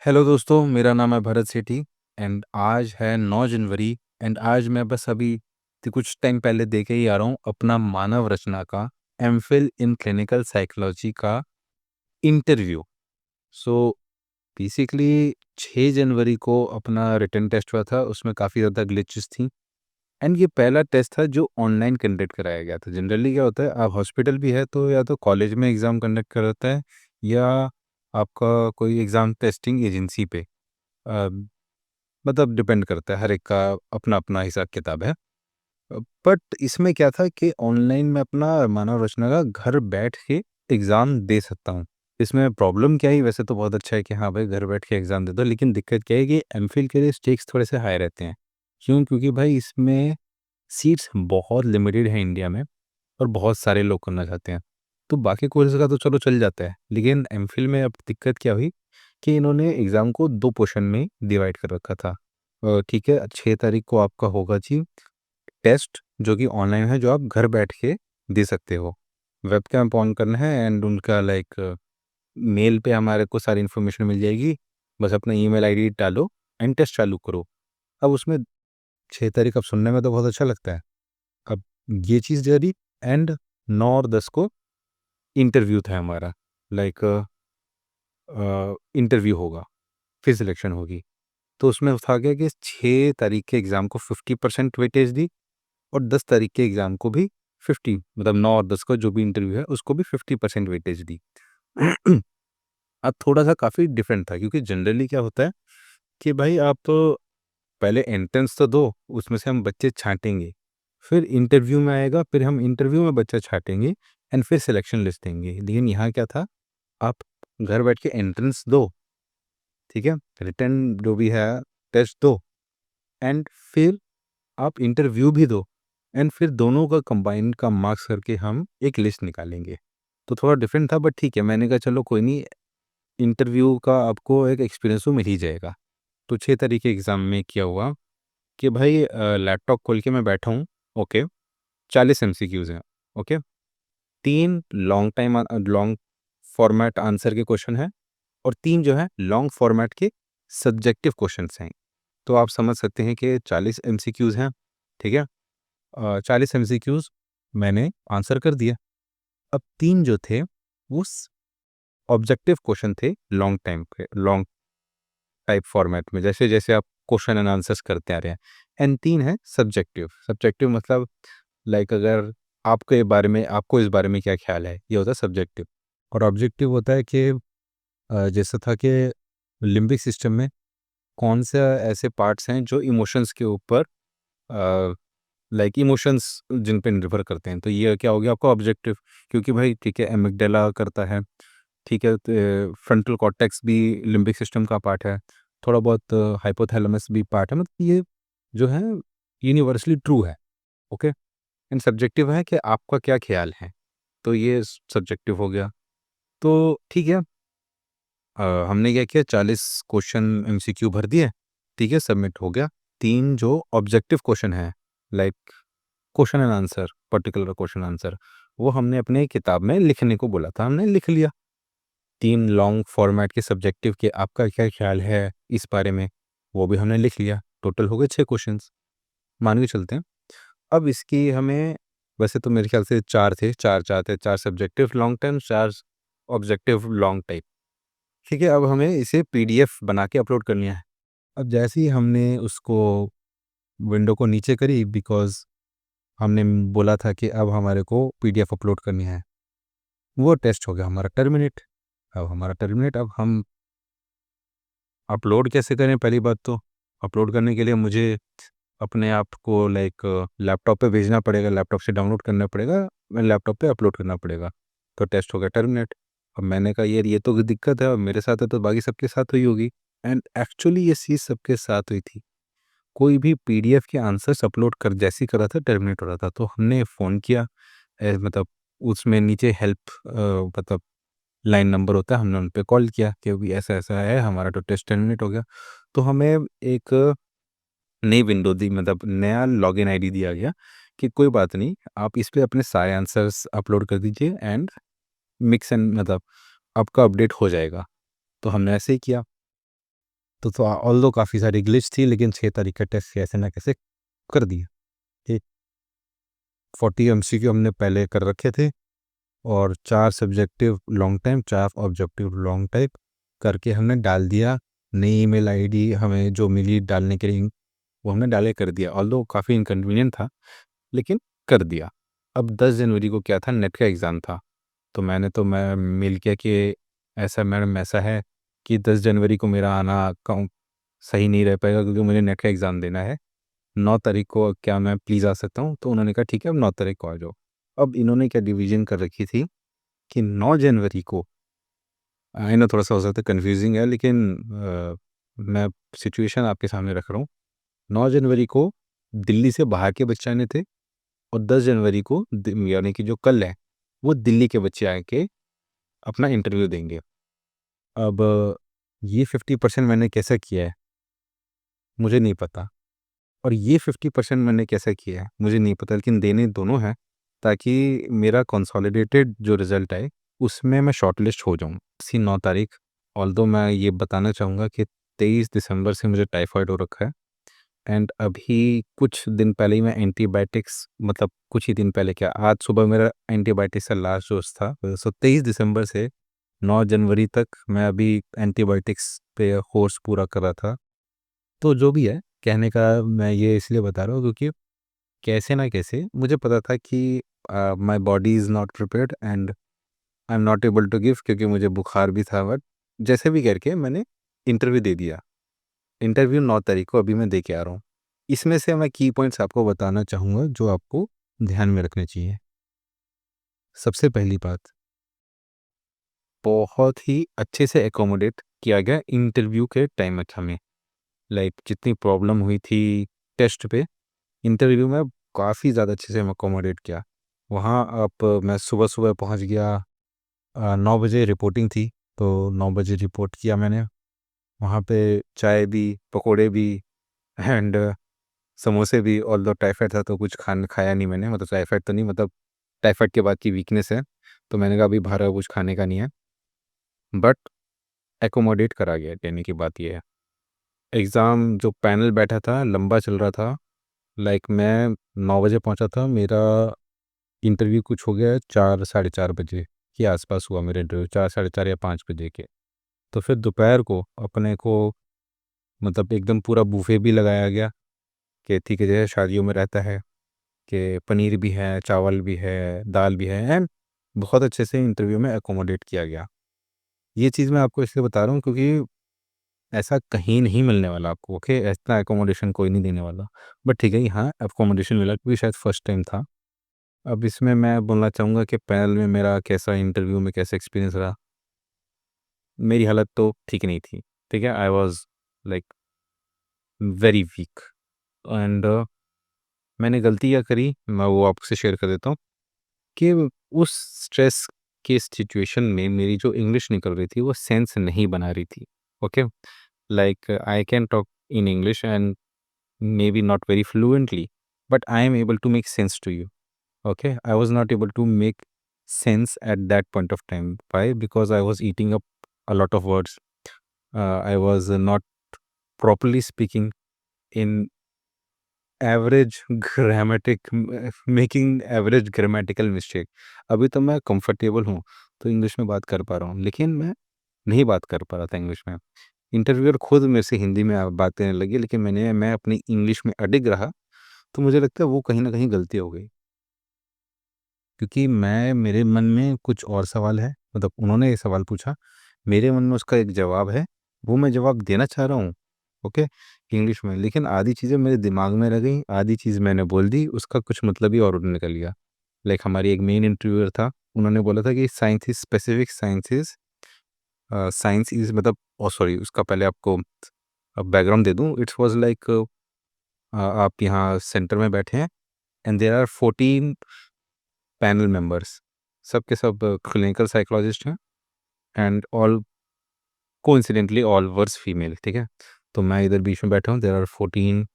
Hello दोस्तों, मेरा नाम है भरत सेठी एंड आज है 9 जनवरी एंड आज मैं बस अभी कुछ टाइम पहले दे के ही आ रहा हूँ अपना मानव रचना का एमफिल इन क्लिनिकल साइकोलॉजी का इंटरव्यू। सो बेसिकली 6 जनवरी को अपना रिटन टेस्ट हुआ था, उसमें काफ़ी ज़्यादा ग्लिचेस थी एंड ये पहला टेस्ट था जो ऑनलाइन कंडक्ट कराया गया था। जनरली क्या होता है, आप हॉस्पिटल भी है तो या तो कॉलेज में एग्ज़ाम कंडक्ट कराता है या आपका कोई एग्ज़ाम टेस्टिंग एजेंसी पे अ, मतलब डिपेंड करता है, हर एक का अपना-अपना हिसाब-किताब है। बट इसमें क्या था कि ऑनलाइन मैं अपना मानव रचना का घर बैठ के एग्ज़ाम दे सकता हूँ। इसमें प्रॉब्लम क्या है, वैसे तो बहुत अच्छा है कि हाँ भाई घर बैठ के एग्ज़ाम दे दो, लेकिन दिक्कत क्या है कि एमफ़िल के लिए स्टेक्स थोड़े से हाई रहते हैं। क्यों? क्योंकि भाई इसमें सीट्स बहुत लिमिटेड हैं इंडिया में और बहुत सारे लोग करना चाहते हैं। तो बाकी कोर्सेज़ का तो चलो चल जाता है, लेकिन एमफ़िल में अब दिक्कत क्या हुई कि इन्होंने एग्ज़ाम को 2 पोर्शन में डिवाइड कर रखा था। ठीक है, 6 तारीख को आपका होगा जी टेस्ट, जो कि ऑनलाइन है, जो आप घर बैठ के दे सकते हो। वेबकैम ऑन करना है एंड उनका मेल पे हमारे को सारी इन्फॉर्मेशन मिल जाएगी। बस अपना ईमेल आईडी डालो एंड टेस्ट चालू करो। अब उसमें 6 तारीख अब सुनने में तो बहुत अच्छा लगता है। अब ये चीज़ जारी एंड 9 और 10 को इंटरव्यू था हमारा। लाइक इंटरव्यू होगा, फिर सिलेक्शन होगी। तो उसमें था क्या कि 6 तारीख के एग्ज़ाम को 50% वेटेज दी और 10 तारीख के एग्ज़ाम को भी 50, मतलब 9 और 10 का जो भी इंटरव्यू है उसको भी 50% वेटेज दी। अब थोड़ा-सा काफ़ी डिफरेंट था क्योंकि जनरली क्या होता है कि भाई आप तो पहले एंट्रेंस तो दो, उसमें से हम बच्चे छाँटेंगे। फिर इंटरव्यू में आएगा, फिर हम इंटरव्यू में बच्चा छाँटेंगे एंड फिर सिलेक्शन लिस्ट देंगे। लेकिन यहाँ क्या था, आप घर बैठ के एंट्रेंस दो, ठीक है? रिटन जो भी है टेस्ट दो एंड फिर आप इंटरव्यू भी दो एंड फिर दोनों का कंबाइन का मार्क्स करके हम एक लिस्ट निकालेंगे। तो थोड़ा डिफरेंट था बट ठीक है, मैंने कहा चलो कोई नहीं, इंटरव्यू का आपको एक एक्सपीरियंस तो मिल ही जाएगा। तो 6 तारीख के एग्ज़ाम में क्या हुआ कि भाई लैपटॉप खोल के मैं बैठा हूँ, ओके, 40 एमसीक्यूज़ हैं, ओके। 3 लॉन्ग फॉर्मेट आंसर के क्वेश्चन हैं और 3 जो है लॉन्ग फॉर्मेट के सब्जेक्टिव क्वेश्चन्स हैं। तो आप समझ सकते हैं कि 40 एमसीक्यूज़ हैं, ठीक है? 40 एमसीक्यूज़ मैंने आंसर कर दिया। अब 3 जो थे वो ऑब्जेक्टिव क्वेश्चन थे, लॉन्ग टाइप फॉर्मेट में, जैसे आप क्वेश्चन एंड आंसर्स करते आ रहे हैं। एंड 3 है सब्जेक्टिव। सब्जेक्टिव मतलब अगर आपको इस बारे में क्या ख्याल है, ये होता है सब्जेक्टिव। और ऑब्जेक्टिव होता है कि जैसा था कि लिम्बिक सिस्टम में कौन से ऐसे पार्ट्स हैं जो इमोशंस के ऊपर इमोशंस जिन पे निर्भर करते हैं। तो ये क्या हो गया आपका ऑब्जेक्टिव, क्योंकि भाई ठीक है, एमिगडाला करता है, ठीक है, तो फ्रंटल कॉर्टेक्स भी लिम्बिक सिस्टम का पार्ट है, थोड़ा बहुत हाइपोथैलेमस भी पार्ट है, मतलब ये जो है यूनिवर्सली ट्रू है, ओके। एंड सब्जेक्टिव है कि आपका क्या ख्याल है, तो ये सब्जेक्टिव हो गया। तो ठीक है, हमने क्या किया, 40 क्वेश्चन एमसीक्यू भर दिए, ठीक है, सबमिट हो गया। 3 जो ऑब्जेक्टिव क्वेश्चन है, like question and answer, particular question answer, वो हमने अपने किताब में लिखने को बोला था, हमने लिख लिया। 3 लॉन्ग फॉर्मेट के सब्जेक्टिव के आपका क्या ख्याल है इस बारे में, वो भी हमने लिख लिया। टोटल हो गए 6 क्वेश्चंस, मान के चलते हैं। अब इसकी हमें, वैसे तो मेरे ख्याल से 4 थे, 4 थे, 4 subjective long term, 4 objective long type, ठीक है। अब हमें इसे पीडीएफ बना के अपलोड करनी है। अब जैसे ही हमने उसको विंडो को नीचे करी, बिकॉज़ हमने बोला था कि अब हमारे को पीडीएफ अपलोड करनी है, वो टेस्ट हो गया हमारा टर्मिनेट। अब हम अपलोड कैसे करें? पहली बात तो अपलोड करने के लिए मुझे अपने आप को लैपटॉप पे भेजना पड़ेगा, लैपटॉप से डाउनलोड करना पड़ेगा, मैं लैपटॉप पे अपलोड करना पड़ेगा। तो टेस्ट हो गया टर्मिनेट। अब मैंने कहा यार ये तो दिक्कत है, अब मेरे साथ है तो बाकी सबके साथ हुई होगी। एंड एक्चुअली ये चीज़ सबके साथ हुई थी। कोई भी पीडीएफ के आंसर्स अपलोड कर जैसे ही कर रहा था टर्मिनेट हो रहा था। तो हमने फ़ोन किया, मतलब उसमें नीचे हेल्प मतलब लाइन नंबर होता है, हमने उन पे कॉल किया कि अभी ऐसा-ऐसा है, हमारा तो टेस्ट टर्मिनेट हो गया। तो हमें एक नई विंडो दी, मतलब नया लॉगिन आईडी दिया गया कि कोई बात नहीं, आप इस पे अपने सारे आंसर्स अपलोड कर दीजिए एंड मिक्स एंड मतलब आपका अपडेट हो जाएगा। तो हमने ऐसे ही किया। तो ऑल्दो काफ़ी सारी ग्लिच थी, लेकिन 6 तारीख का टेस्ट कैसे ना कैसे कर दिया। ठीक, 40 एमसीक्यू हमने पहले कर रखे थे और 4 subjective long time, 4 objective long type करके हमने डाल दिया। नई ईमेल आईडी हमें जो मिली डालने के लिए, वो हमने डाले कर दिया। ऑल्दो काफ़ी इनकन्वीनियंट था, लेकिन कर दिया। अब 10 जनवरी को क्या था, नेट का एग्ज़ाम था। तो मैं मेल किया कि ऐसा मैडम ऐसा है कि 10 जनवरी को मेरा आना काउंट सही नहीं रह पाएगा, क्योंकि मुझे नेट का एग्ज़ाम देना है। 9 तारीख को क्या मैं प्लीज़ आ सकता हूँ? तो उन्होंने कहा ठीक है, अब 9 तारीख को आ जाओ। अब इन्होंने क्या डिवीज़न कर रखी थी कि 9 जनवरी को, आई नो थोड़ा-सा हो सकता है कन्फ्यूज़िंग है, लेकिन मैं सिचुएशन आपके सामने रख रहा हूँ। 9 जनवरी को दिल्ली से बाहर के बच्चे आने थे और 10 जनवरी को यानी कि जो कल है, वो दिल्ली के बच्चे आके अपना इंटरव्यू देंगे। अब ये 50% मैंने कैसे किया है, मुझे नहीं पता, और ये 50% मैंने कैसे किया है, मुझे नहीं पता, लेकिन देने दोनों हैं, ताकि मेरा कंसोलिडेटेड जो रिज़ल्ट आए, उसमें मैं शॉर्टलिस्ट हो जाऊँ। इसी 9 तारीख, ऑल्दो मैं ये बताना चाहूँगा कि 23 दिसंबर से मुझे टाइफाइड हो रखा है, एंड अभी कुछ दिन पहले ही मैं एंटीबायोटिक्स, मतलब कुछ ही दिन पहले क्या, आज सुबह मेरा एंटीबायोटिक्स का लास्ट डोज़ था। सो 23 दिसंबर से 9 जनवरी तक मैं अभी एंटीबायोटिक्स पे कोर्स पूरा कर रहा था। तो जो भी है, कहने का मैं ये इसलिए बता रहा हूँ क्योंकि कैसे ना कैसे मुझे पता था कि my body is not prepared and I am not able to give, क्योंकि मुझे बुखार भी था, बट जैसे भी करके मैंने इंटरव्यू दे दिया। इंटरव्यू 9 तारीख को अभी मैं दे के आ रहा हूँ। इसमें से मैं की पॉइंट्स आपको बताना चाहूँगा जो आपको ध्यान में रखने चाहिए। सबसे पहली बात, बहुत ही अच्छे से एकोमोडेट किया गया इंटरव्यू के टाइम में हमें। लाइक जितनी प्रॉब्लम हुई थी टेस्ट पे, इंटरव्यू में काफ़ी ज़्यादा अच्छे से अकोमोडेट किया। वहाँ आप मैं सुबह-सुबह पहुँच गया, 9 बजे रिपोर्टिंग थी, तो 9 बजे रिपोर्ट किया मैंने। वहाँ पे चाय भी, पकोड़े भी एंड समोसे भी, ऑल्दो टाइफाइड था तो कुछ खाया नहीं मैंने, मतलब टाइफाइड तो नहीं, मतलब टाइफाइड के बाद की वीकनेस है, तो मैंने कहा अभी बाहर का कुछ खाने का नहीं है, बट एकोमोडेट करा गया, कहने की बात ये है। एग्ज़ाम जो पैनल बैठा था लंबा चल रहा था, लाइक मैं 9 बजे पहुँचा था, मेरा इंटरव्यू कुछ हो गया 4 साढ़े 4 बजे के आसपास हुआ मेरा इंटरव्यू, 4 साढ़े 4 या 5 बजे के। तो फिर दोपहर को अपने को, मतलब एकदम पूरा बुफ़े भी लगाया गया कि ठीक है, जैसे शादियों में रहता है कि पनीर भी है, चावल भी है, दाल भी है, एंड बहुत अच्छे से इंटरव्यू में अकोमोडेट किया गया। ये चीज़ मैं आपको इसलिए बता रहा हूँ क्योंकि ऐसा कहीं नहीं मिलने वाला आपको, ओके? इतना अकोमोडेशन कोई नहीं देने वाला। बट ठीक है, यहाँ अकोमोडेशन मिला क्योंकि शायद फर्स्ट टाइम था। अब इसमें मैं बोलना चाहूँगा कि पैनल में मेरा कैसा, इंटरव्यू में कैसा एक्सपीरियंस रहा। मेरी हालत तो ठीक नहीं थी, ठीक है? I was like very weak and मैंने गलती क्या करी, मैं वो आपसे शेयर कर देता हूँ कि उस स्ट्रेस के सिचुएशन में मेरी जो इंग्लिश निकल रही थी, वो सेंस नहीं बना रही थी, okay? Like I can talk in English and maybe not very fluently, but I am able to make sense to you. Okay, I was not able to make sense at that point of time. Why? Because I was eating up a lot of words. I was not properly speaking in average grammatic, making average grammatical mistake. अभी तो मैं comfortable हूँ, तो English में बात कर पा रहा हूँ, लेकिन मैं नहीं बात कर पा रहा था इंग्लिश में। इंटरव्यूअर खुद मेरे से हिंदी में बात करने लगी, लेकिन मैं अपनी इंग्लिश में अडिग रहा, तो मुझे लगता है वो कहीं न कहीं गलती हो गई। क्योंकि मेरे मन में कुछ और सवाल है, मतलब उन्होंने ये सवाल पूछा, मेरे मन में उसका एक जवाब है, वो मैं जवाब देना चाह रहा हूँ, ओके, इंग्लिश में, लेकिन आधी चीज़ें मेरे दिमाग में रह गई, आधी चीज़ मैंने बोल दी, उसका कुछ मतलब ही और निकल गया। लाइक हमारी एक मेन इंटरव्यूअर था, उन्होंने बोला था कि science is specific, science is मतलब सॉरी, उसका पहले आपको बैकग्राउंड दे दूँ, इट्स वाज़ लाइक आप यहाँ सेंटर में बैठे हैं and there are 14 panel members, सब के सब क्लिनिकल साइकोलॉजिस्ट हैं and all coincidentally all were female, ठीक है? तो मैं इधर बीच में बैठा हूँ, there are 14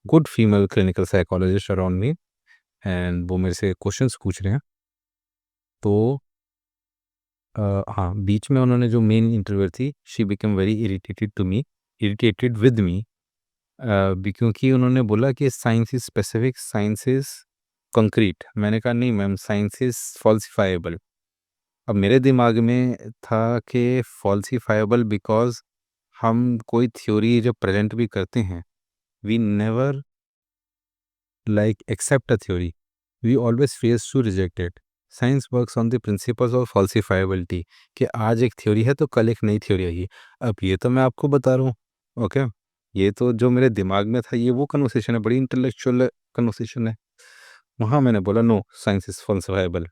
good female clinical psychologist around me and वो मेरे से क्वेश्चंस पूछ रहे हैं। तो हाँ, बीच में उन्होंने जो मेन इंटरव्यूअर थी, she become very irritated to me irritated with me, क्योंकि उन्होंने बोला कि science is specific, science is concrete. मैंने कहा नहीं मैम, साइंस इज फॉल्सिफाइबल। अब मेरे दिमाग में था कि फॉल्सिफाइबल बिकॉज हम कोई थ्योरी जब प्रेजेंट भी करते हैं, we never like accept a theory, we always face to reject it. Science works on the principles of falsifiability, कि आज एक थ्योरी है तो कल एक नई थ्योरी आएगी। अब ये तो मैं आपको बता रहा हूँ, ओके, ये तो जो मेरे दिमाग में था ये वो कन्वर्सेशन है, बड़ी इंटेलेक्चुअल कन्वर्सेशन है। वहाँ मैंने बोला नो, साइंस इज फॉल्सिफाइबल।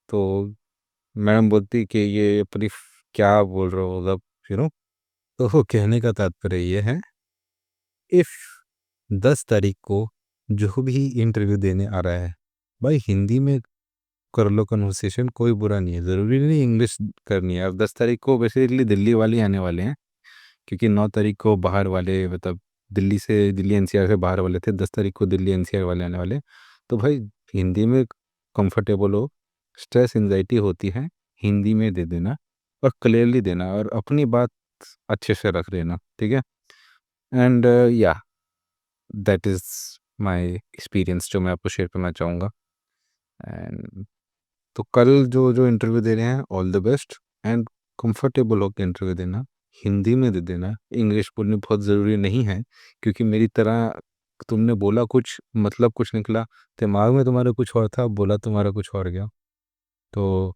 तो मैडम बोलती कि ये अपनी क्या बोल रहे हो, मतलब तो वो कहने का तात्पर्य ये है, इफ़ 10 तारीख को जो भी इंटरव्यू देने आ रहा है, भाई हिंदी में कर लो कन्वर्सेशन, कोई बुरा नहीं है, ज़रूरी नहीं इंग्लिश करनी है। अब 10 तारीख को बेसिकली दिल्ली वाले आने वाले हैं, क्योंकि 9 तारीख को बाहर वाले, मतलब दिल्ली एनसीआर से बाहर वाले थे, 10 तारीख को दिल्ली एनसीआर वाले आने वाले। तो भाई हिंदी में कंफर्टेबल हो, स्ट्रेस एंजाइटी होती है, हिंदी में दे देना और क्लियरली देना और अपनी बात अच्छे से रख देना, ठीक है। एंड या दैट इज़ माय एक्सपीरियंस जो मैं आपको शेयर करना चाहूँगा। एंड तो कल जो जो इंटरव्यू दे रहे हैं, all the best, and comfortable होकर इंटरव्यू देना, हिंदी में दे देना, इंग्लिश बोलनी बहुत ज़रूरी नहीं है, क्योंकि मेरी तरह तुमने बोला कुछ, मतलब कुछ निकला, दिमाग में तुम्हारे कुछ और था, बोला तुम्हारा कुछ और गया। तो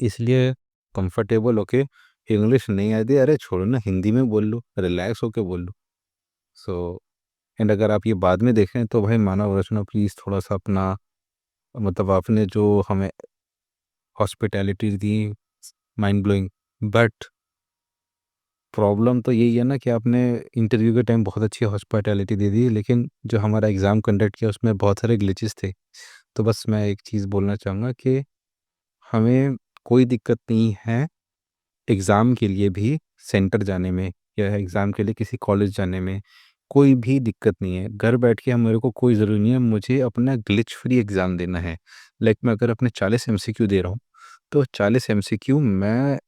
इसलिए कंफर्टेबल होके, इंग्लिश नहीं आती, अरे छोड़ो ना, हिंदी में बोल लो, रिलैक्स होके बोल लो। सो एंड अगर आप ये बाद में देखें तो भाई मानव रचना प्लीज़ थोड़ा सा अपना, मतलब आपने जो हमें hospitality the, mind blowing, but problem तो यही है ना कि आपने इंटरव्यू के टाइम बहुत अच्छी हॉस्पिटैलिटी दे दी, लेकिन जो हमारा एग्ज़ाम कंडक्ट किया उसमें बहुत सारे ग्लिचेस थे। तो बस मैं एक चीज़ बोलना चाहूँगा कि हमें कोई दिक्कत नहीं है एग्ज़ाम के लिए भी सेंटर जाने में, या एग्ज़ाम के लिए किसी कॉलेज जाने में, कोई भी दिक्कत नहीं है। घर बैठ के हम, मेरे को कोई ज़रूरी नहीं है, मुझे अपना ग्लिच फ्री एग्ज़ाम देना है। लाइक मैं अगर अपने 40 एमसीक्यू दे रहा हूँ, तो 40 एमसीक्यू मैं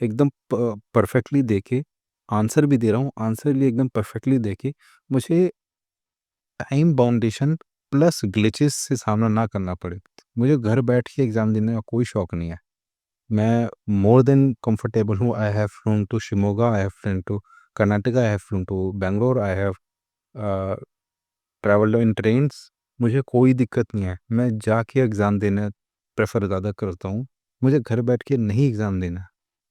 एकदम परफेक्टली दे के आंसर भी दे रहा हूँ, आंसर भी एकदम परफेक्टली दे के मुझे टाइम बाउंडेशन प्लस ग्लिचेस से सामना ना करना पड़े। मुझे घर बैठ के एग्ज़ाम देने का कोई शौक नहीं है। मैं मोर देन कंफर्टेबल हूँ। I have flown to Shimoga, I have flown to Karnataka, I have flown to Bangalore, I have travelled in trains. मुझे कोई दिक्कत नहीं है, मैं जाके एग्ज़ाम देना प्रेफर ज़्यादा करता हूँ। मुझे घर बैठ के नहीं एग्ज़ाम देना।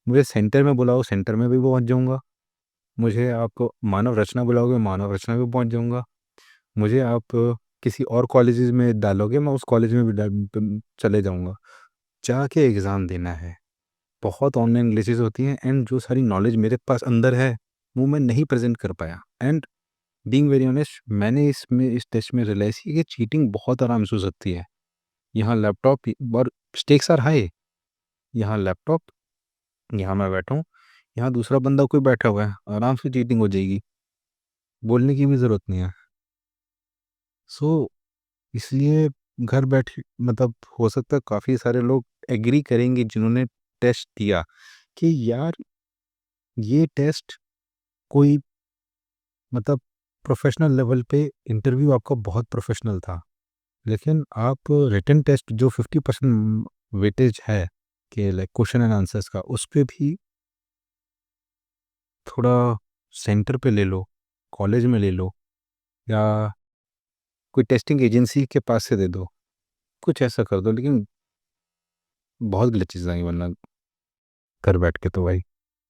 मुझे सेंटर में बुलाओ, सेंटर में भी पहुँच जाऊँगा। मुझे आप मानव रचना बुलाओगे, मानव रचना भी पहुँच जाऊँगा। मुझे आप किसी और कॉलेजेस में डालोगे, मैं उस कॉलेज में भी चले जाऊँगा। जाके एग्ज़ाम देना है। बहुत ऑनलाइन ग्लिचेस होती हैं, एंड जो सारी नॉलेज मेरे पास अंदर है वो मैं नहीं प्रेजेंट कर पाया। एंड बीइंग वेरी ऑनेस्ट, मैंने इसमें इस टेस्ट में रियलाइज़ किया कि चीटिंग बहुत आराम से हो सकती है। यहाँ लैपटॉप और स्टेक्स आर हाई। यहाँ लैपटॉप, यहाँ मैं बैठा हूँ, यहाँ दूसरा बंदा कोई बैठा हुआ है, आराम से चीटिंग हो जाएगी, बोलने की भी ज़रूरत नहीं है। सो इसलिए घर बैठे, मतलब हो सकता है काफ़ी सारे लोग एग्री करेंगे जिन्होंने टेस्ट दिया कि यार ये टेस्ट कोई, मतलब प्रोफेशनल लेवल पे इंटरव्यू आपका बहुत प्रोफेशनल था, लेकिन आप रिटन टेस्ट जो 50% वेटेज है कि लाइक क्वेश्चन एंड आंसर्स का, उस पे भी थोड़ा सेंटर पे ले लो, कॉलेज में ले लो, या कोई टेस्टिंग एजेंसी के पास से दे दो, कुछ ऐसा कर दो, लेकिन बहुत ग्लिचेस आएंगे वरना घर बैठ के तो भाई।